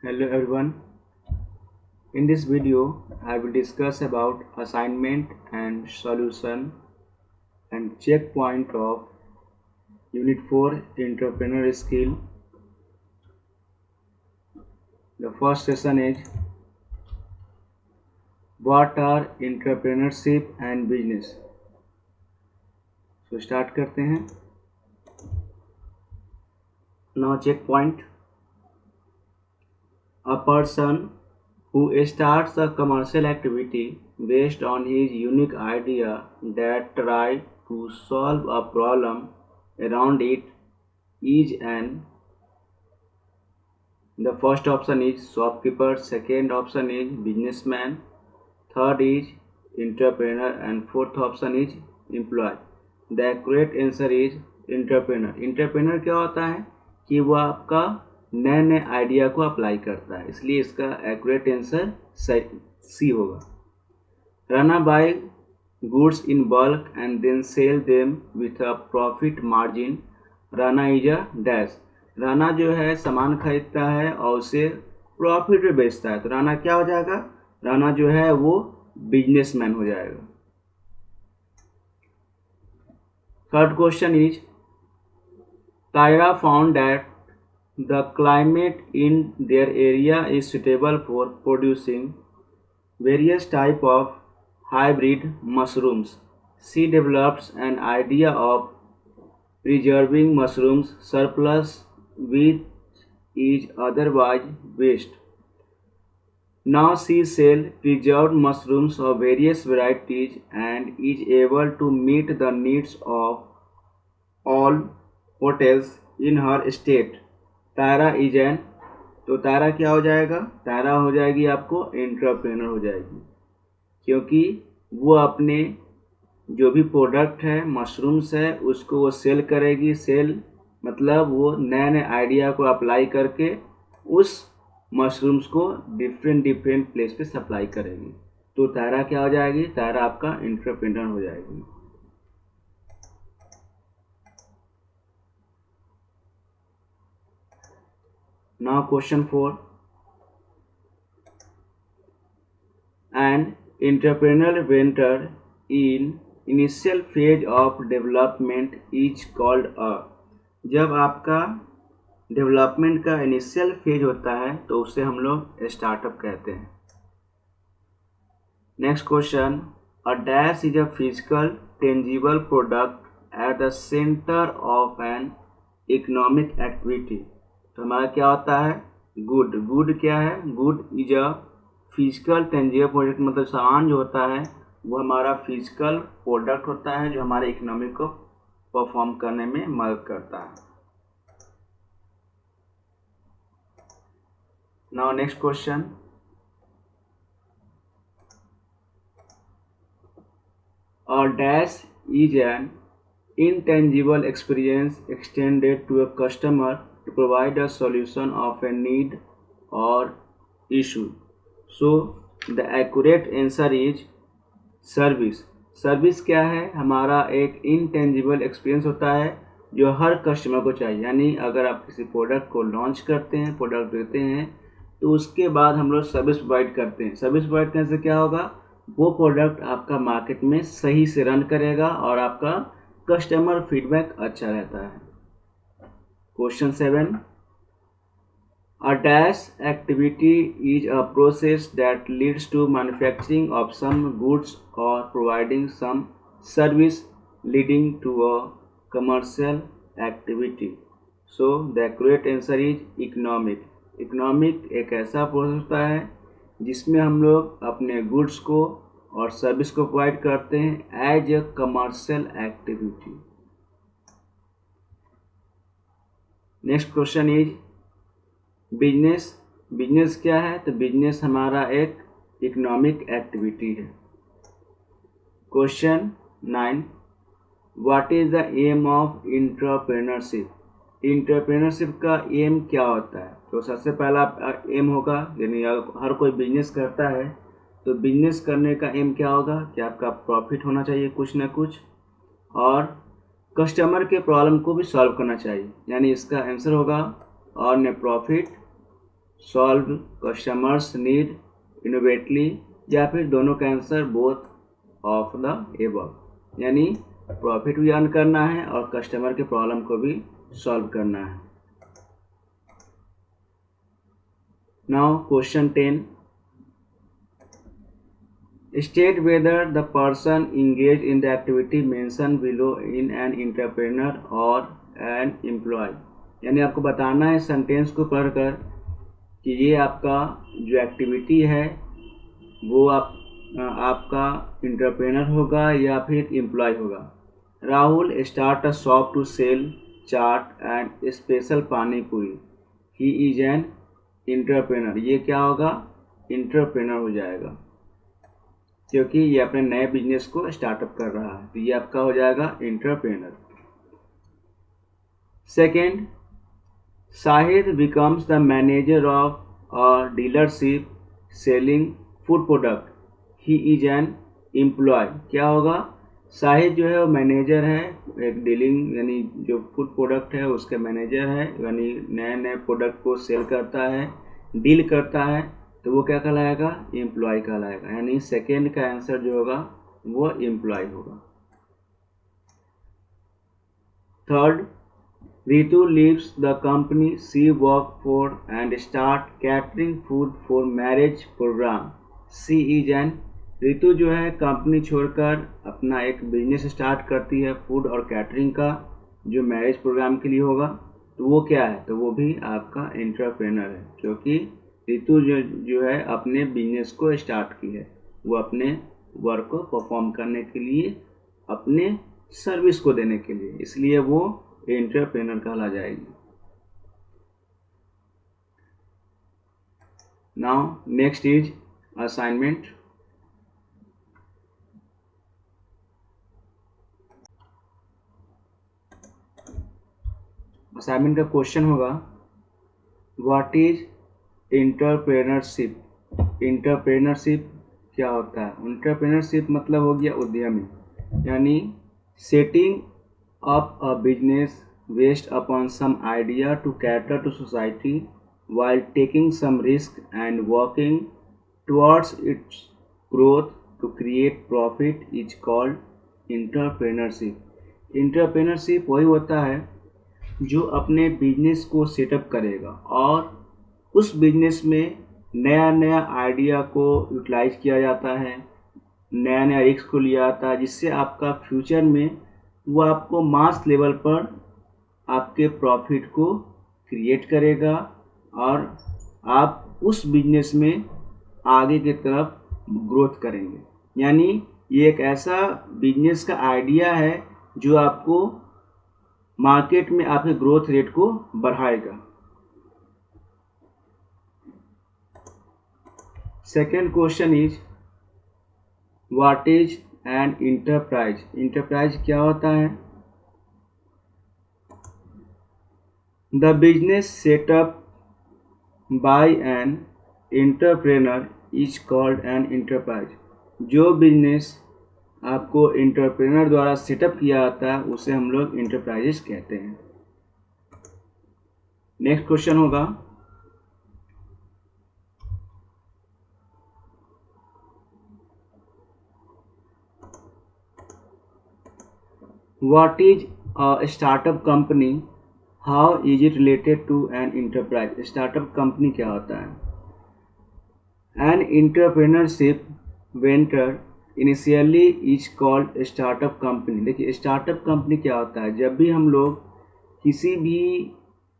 Hello everyone. In this video, I will discuss about assignment and solution and checkpoint of Unit 4 Entrepreneur Skill. The first session is What are entrepreneurship and business? So start करते हैं. Now checkpoint. A person who starts a commercial activity based on his unique idea that tries to solve a problem around it is an the first option is shopkeeper, second option is businessman, third is entrepreneur and fourth option is employee. The correct answer is entrepreneur. Entrepreneur क्या होता है कि वो आपका नए नए idea को apply करता है, इसलिए इसका एक्यूरेट आंसर सी होगा. Rana buy goods in bulk and then sell them with a profit margin. Rana is a dash. Rana जो है सामान खरीदता है और उसे प्रॉफिट में बेचता है, तो राना क्या हो जाएगा? राना जो है वो बिजनेसमैन हो जाएगा. Third question is तायरा found that the climate in their area is suitable for producing various type of hybrid mushrooms. She develops an idea of preserving mushrooms surplus which is otherwise waste. Now she sells preserved mushrooms of various varieties and is able to meet the needs of all hotels in her state. तायरा is an, तो तायरा क्या हो जाएगा? तायरा हो जाएगी आपको entrepreneur हो जाएगी, क्योंकि वो अपने जो भी प्रोडक्ट है मशरूम्स है उसको वो सेल करेगी. सेल मतलब वो नए नए आइडिया को अप्लाई करके उस मशरूम्स को डिफरेंट प्लेस पे सप्लाई करेगी. तो तायरा क्या हो जाएगी? तायरा आपका एंटरप्रेन्योर हो जाएगी. Now question 4. An entrepreneurial venture in initial phase of development is called a. जब आपका डेवलपमेंट का इनिशियल फेज होता है तो उसे हम लोग स्टार्टअप कहते हैं. Next question. A dash is a physical tangible product at the centre of an economic activity. तो हमारा क्या होता है? गुड. गुड क्या है? Good is a physical tangible product, मतलब सामान जो होता है वो हमारा फिजिकल प्रोडक्ट होता है जो हमारे इकोनॉमी को परफॉर्म करने में मदद करता है. Now next question. A dash is an intangible experience extended to a customer to provide a solution of a need or issue. So the accurate answer is service. Service क्या है? हमारा एक intangible experience होता है जो हर customer को चाहिए. यानी अगर आप किसी प्रोडक्ट को लॉन्च करते हैं, प्रोडक्ट देते हैं, तो उसके बाद हम लोग सर्विस प्रोवाइड करते हैं. सर्विस प्रोवाइड करने से क्या होगा? वो प्रोडक्ट आपका मार्केट में सही से रन करेगा और आपका कस्टमर फीडबैक अच्छा रहता है. Question 7. A dash activity is a process that leads to manufacturing of some goods और providing some service leading to a commercial activity. So the accurate answer is economic. Economic एक ऐसा process होता है जिसमें हम लोग अपने गुड्स को और सर्विस को प्रोवाइड करते हैं as a commercial activity. Next question is business. Business क्या है? तो बिजनेस हमारा एक इकोनॉमिक एक्टिविटी है. Question 9. What is the aim of entrepreneurship. Entrepreneurship का एम क्या होता है? तो सबसे पहला एम होगा, यानी हर कोई बिजनेस करता है तो बिजनेस करने का एम क्या होगा कि आपका प्रॉफिट होना चाहिए कुछ ना कुछ, और कस्टमर के प्रॉब्लम को भी सॉल्व करना चाहिए. यानी इसका आंसर होगा earn a profit solve customers need innovatively, या फिर दोनों का answer both of the above, यानी प्रॉफिट भी अर्न करना है और कस्टमर के प्रॉब्लम को भी सॉल्व करना है। Now question 10, state whether the person engaged in the activity mentioned below in an entrepreneur or an employee, यानी आपको बताना है सेंटेंस को पढ़कर कि ये आपका जो एक्टिविटी है वो आपका इंटरप्रेनर होगा या फिर एम्प्लॉय होगा। Rahul start a shop to sell chaat and special pani puri, he is N entrepreneur, ये क्या होगा, इंटरप्रेनर हो जाएगा क्योंकि ये अपने नए बिजनेस को स्टार्टअप कर रहा है, तो ये आपका हो जाएगा entrepreneur. Second, Sahir becomes the manager of a dealership selling food product, he is an employ, क्या होगा, साहिर जो है वो मैनेजर है, एक डीलिंग यानी जो फूड प्रोडक्ट है उसके मैनेजर है, यानी नए नए प्रोडक्ट को सेल करता है, डील करता है, तो वो क्या कहलाएगा, एम्प्लॉय कहलाएगा, यानी सेकेंड का आंसर जो होगा वो एम्प्लॉय होगा। Third, Ritu leaves the company she work for and start catering food for marriage program, she is an, Ritu जो है कंपनी छोड़कर अपना एक बिजनेस स्टार्ट करती है फूड और कैटरिंग का, जो मैरिज प्रोग्राम के लिए होगा, तो वो क्या है, तो वो भी आपका एंटरप्रेनर है क्योंकि रितु जो है अपने बिजनेस को स्टार्ट की है, वो अपने वर्क को परफॉर्म करने के लिए, अपने सर्विस को देने के लिए, इसलिए वो एंटरप्रेनर कहला जाएगी। Now next is assignment. Assignment का क्वेश्चन होगा, व्हाट इज एंटरप्रेनरशिप, एंटरप्रेनरशिप क्या होता है, एंटरप्रेनरशिप मतलब हो गया उद्यमी, यानी setting up a business based upon some idea to cater to society while taking some risk and working towards its growth to create profit is called entrepreneurship. Entrepreneurship वही होता है जो अपने बिजनेस को सेटअप करेगा और उस बिजनेस में नया नया आइडिया को यूटिलाइज किया जाता है, नया नया रिस्क को लिया जाता है, जिससे आपका फ्यूचर में वो आपको मास लेवल पर आपके प्रॉफिट को क्रिएट करेगा और आप उस बिजनेस में आगे की तरफ ग्रोथ करेंगे। यानी ये एक ऐसा बिजनेस का आइडिया है जो आपको मार्केट में आपके ग्रोथ रेट को बढ़ाएगा। Second question is, what is an enterprise, enterprise क्या होता है, the business setup by an entrepreneur is called an enterprise, जो बिजनेस आपको एंटरप्रेनर द्वारा सेटअप किया जाता है उसे हम लोग इंटरप्राइजेस कहते हैं। नेक्स्ट क्वेश्चन होगा, what is a startup company, how is it related to an enterprise, startup company क्या होता है, an entrepreneurship venture initially is called startup company. देखिए स्टार्टअप कंपनी क्या होता है, जब भी हम लोग किसी भी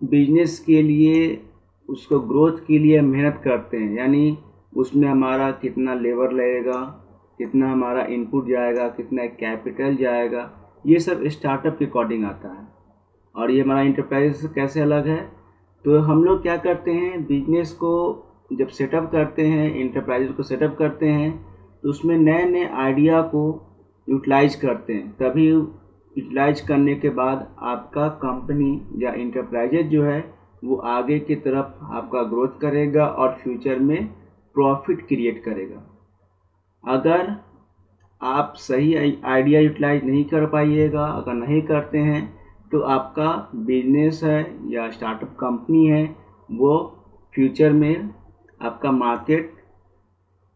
बिजनेस के लिए उसको ग्रोथ के लिए मेहनत करते हैं, यानी उसमें हमारा कितना लेबर लगेगा, कितना हमारा इनपुट जाएगा, कितना कैपिटल जाएगा, ये सब स्टार्टअप के अकॉर्डिंग आता है। और ये हमारा इंटरप्राइज से कैसे अलग है, तो हम लोग क्या करते हैं, बिजनेस को जब सेटअप करते हैं, इंटरप्राइज को सेटअप करते हैं, तो उसमें नए नए आइडिया को यूटिलाइज करते हैं, तभी यूटिलाइज करने के बाद आपका कंपनी या इंटरप्राइजेज जो है वो आगे की तरफ आपका ग्रोथ करेगा और फ्यूचर में प्रॉफिट क्रिएट करेगा। अगर आप सही आइडिया यूटिलाइज नहीं कर पाइएगा, अगर नहीं करते हैं, तो आपका बिजनेस है या स्टार्टअप कंपनी है वो फ्यूचर में आपका मार्केट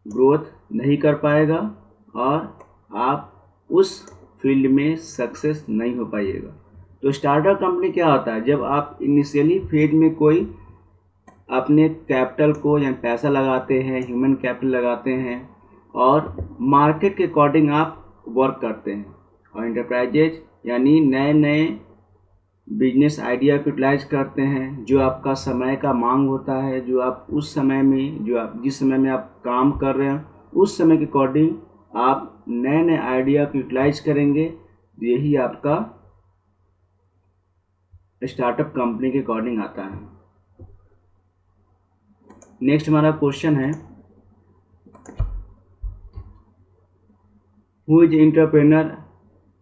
ग्रोथ नहीं कर पाएगा और आप उस फील्ड में सक्सेस नहीं हो पाइएगा। तो स्टार्टअप कंपनी क्या होता है, जब आप इनिशियली फेज में कोई अपने कैपिटल को या पैसा लगाते हैं, ह्यूमन कैपिटल लगाते हैं और मार्केट के अकॉर्डिंग आप वर्क करते हैं। और इंटरप्राइजेज यानी नए नए बिजनेस आइडिया को यूटिलाइज करते हैं, जो आपका समय का मांग होता है, जो आप उस समय में जिस समय में आप काम कर रहे हैं उस समय के अकॉर्डिंग आप नए नए आइडिया को यूटिलाइज करेंगे। यही आपका स्टार्टअप कंपनी के अकॉर्डिंग आता है। नेक्स्ट हमारा क्वेश्चन है, who is entrepreneur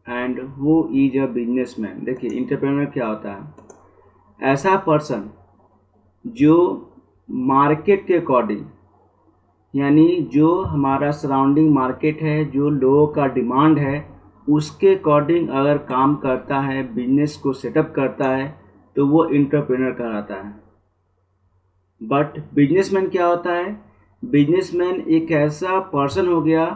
and who is a businessman. देखिए एंटरप्रेन्योर क्या होता है, ऐसा पर्सन जो मार्केट के अकॉर्डिंग, यानी जो हमारा सराउंडिंग मार्केट है, जो लोगों का डिमांड है उसके अकॉर्डिंग अगर काम करता है, बिजनेस को सेटअप करता है, तो वो एंटरप्रेन्योर कहलाता है। बट बिजनेसमैन क्या होता है, बिजनेसमैन एक ऐसा पर्सन हो गया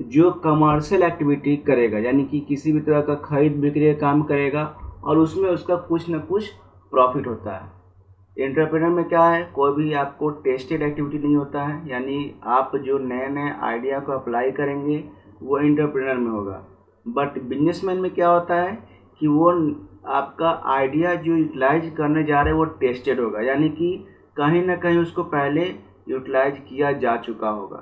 जो कमर्शियल एक्टिविटी करेगा, यानी कि किसी भी तरह का खरीद बिक्री का काम करेगा और उसमें उसका कुछ ना कुछ प्रॉफिट होता है। एंटरप्रेन्योर में क्या है, कोई भी आपको टेस्टेड एक्टिविटी नहीं होता है, यानी आप जो नए नए आइडिया को अप्लाई करेंगे वो एंटरप्रेन्योर में होगा। बट बिजनेसमैन में क्या होता है कि वो आपका आइडिया जो यूटिलाइज करने जा रहे हैं वो टेस्टेड होगा, यानी कि कहीं ना कहीं उसको पहले यूटिलाइज किया जा चुका होगा।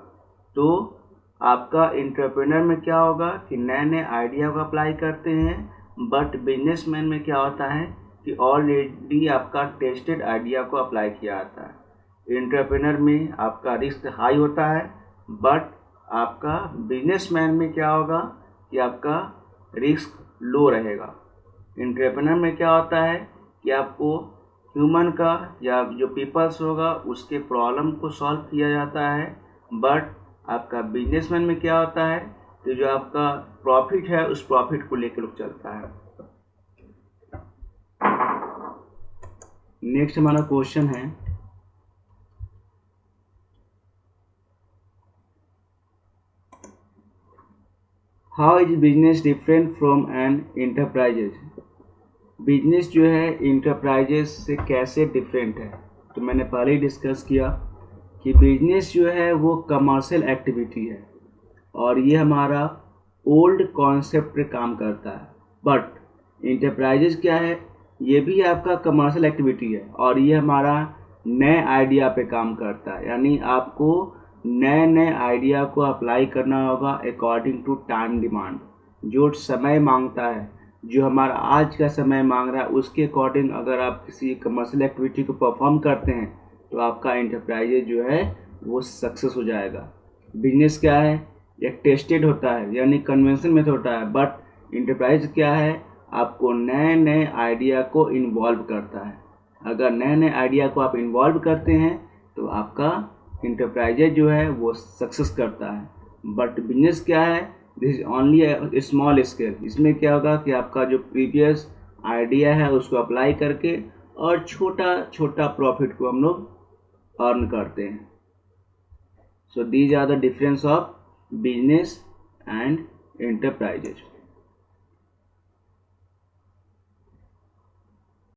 तो आपका एंटरप्रेन्योर में क्या होगा कि नए नए आइडिया को अप्लाई करते हैं, बट बिजनेसमैन में क्या होता है कि ऑलरेडी आपका टेस्टेड आइडिया को अप्लाई किया जाता है। एंटरप्रेन्योर में आपका रिस्क हाई होता है, बट आपका बिजनेसमैन में क्या होगा कि आपका रिस्क लो रहेगा। एंटरप्रेन्योर में क्या होता है कि आपको ह्यूमन का या जो पीपल्स होगा उसके प्रॉब्लम को सॉल्व किया जाता है। बट आपका बिजनेसमैन में क्या होता है कि जो आपका प्रॉफिट है उस प्रॉफिट को लेकर चलता है। नेक्स्ट हमारा क्वेश्चन है, how is business different from an enterprises. Business जो है इंटरप्राइजेज से कैसे डिफरेंट है, तो मैंने पहले ही डिस्कस किया कि बिजनेस जो है वो कमर्शियल एक्टिविटी है और ये हमारा ओल्ड कॉन्सेप्ट पे काम करता है। बट इंटरप्राइजेज क्या है, ये भी आपका कमर्शियल एक्टिविटी है और ये हमारा नए आइडिया पे काम करता है, यानी आपको नए नए आइडिया को अप्लाई करना होगा अकॉर्डिंग टू टाइम डिमांड। जो समय मांगता है, जो हमारा आज का समय मांग रहा है उसके अकॉर्डिंग अगर आप किसी कमर्शियल एक्टिविटी को परफॉर्म करते हैं तो आपका इंटरप्राइजेज जो है वो सक्सेस हो जाएगा। बिजनेस क्या है, एक टेस्टेड होता है यानी कन्वेंशन मेथड होता है, बट इंटरप्राइज क्या है, आपको नए नए आइडिया को इन्वॉल्व करता है। अगर नए नए आइडिया को आप इन्वॉल्व करते हैं तो आपका इंटरप्राइजेज जो है वो सक्सेस करता है। बट बिजनेस क्या है, this is only A small scale. इसमें क्या होगा कि आपका जो प्रीवियस आइडिया है उसको अप्लाई करके और छोटा छोटा प्रॉफिट को हम लोग अर्न करते हैं। So these are the difference of business and enterprises.